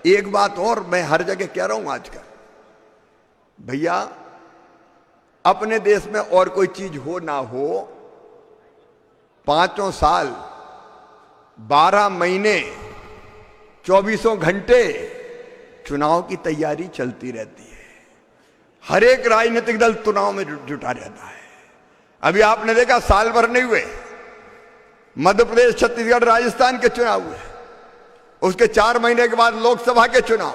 एक बात और मैं हर जगह कह रहा हूं आजकल, भैया अपने देश में और कोई चीज हो ना हो, 5 साल 12 महीने 24 घंटे चुनाव की तैयारी चलती रहती है। हर एक राजनीतिक दल चुनाव में जुटा रहता है। अभी आपने देखा साल भर नहीं हुए, मध्य प्रदेश, छत्तीसगढ़, राजस्थान के चुनाव हुए, उसके 4 महीने के बाद लोकसभा के चुनाव,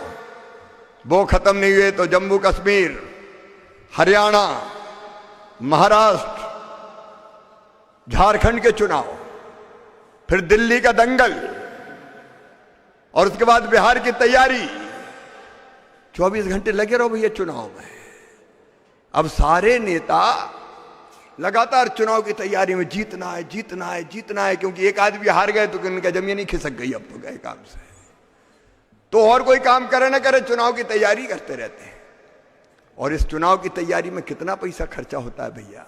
वो खत्म नहीं हुए तो जम्मू कश्मीर, हरियाणा, महाराष्ट्र, झारखंड के चुनाव, फिर दिल्ली का दंगल, और उसके बाद बिहार की तैयारी। 24 घंटे लगे रहो भैया चुनाव में। अब सारे नेता लगातार चुनाव की तैयारी में जीतना है, जीतना है, जीतना है, क्योंकि एक आदमी हार गए तो उनका जमीन ही खिसक गई, अब तो गए काम से, तो और कोई काम करे ना करे चुनाव की तैयारी करते रहते हैं। और इस चुनाव की तैयारी में कितना पैसा खर्चा होता है भैया,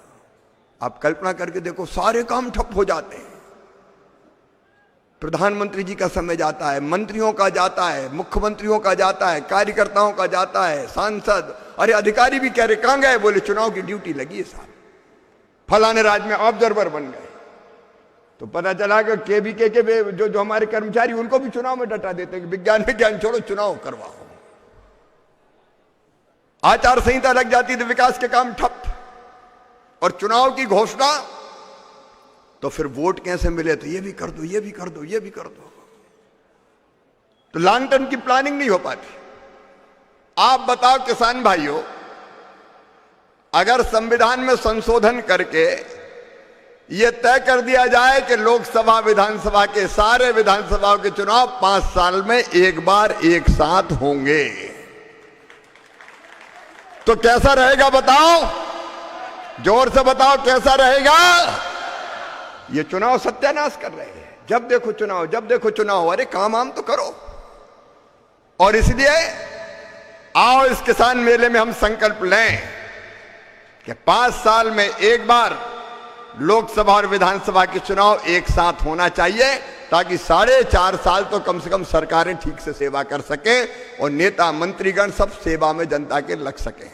आप कल्पना करके देखो। सारे काम ठप हो जाते हैं, प्रधानमंत्री जी का समय जाता है, मंत्रियों का जाता है, मुख्यमंत्रियों का जाता है, कार्यकर्ताओं का जाता है, सांसद, अरे अधिकारी भी कह रहे कहां गए, बोले चुनाव की ड्यूटी लगी है साहब, फलाने राज्य में ऑब्जर्वर बन गए। तो पता चला कि केवीके के जो हमारे कर्मचारी, उनको भी चुनाव में डटा देते हैं कि विज्ञान विज्ञान छोड़ो, चुनाव करवाओ। आचार संहिता लग जाती तो विकास के काम ठप, और चुनाव की घोषणा तो फिर वोट कैसे मिले, तो ये भी कर दो, ये भी कर दो, ये भी कर दो, तो लॉन्ग टर्म की प्लानिंग नहीं हो पाती। आप बताओ किसान भाइयों, अगर संविधान में संशोधन करके यह तय कर दिया जाए कि लोकसभा विधानसभा के सारे विधानसभाओं के चुनाव 5 साल में एक बार एक साथ होंगे, तो कैसा रहेगा बताओ, जोर से बताओ कैसा रहेगा। ये चुनाव सत्यानाश कर रहे हैं, जब देखो चुनाव, जब देखो चुनाव, अरे काम आम तो करो। और इसलिए आओ इस किसान मेले में हम संकल्प लें कि 5 साल में एक बार लोकसभा और विधानसभा के चुनाव एक साथ होना चाहिए, ताकि 4.5 साल तो कम से कम सरकारें ठीक से सेवा कर सकें और नेता मंत्रीगण सब सेवा में जनता के लग सकें।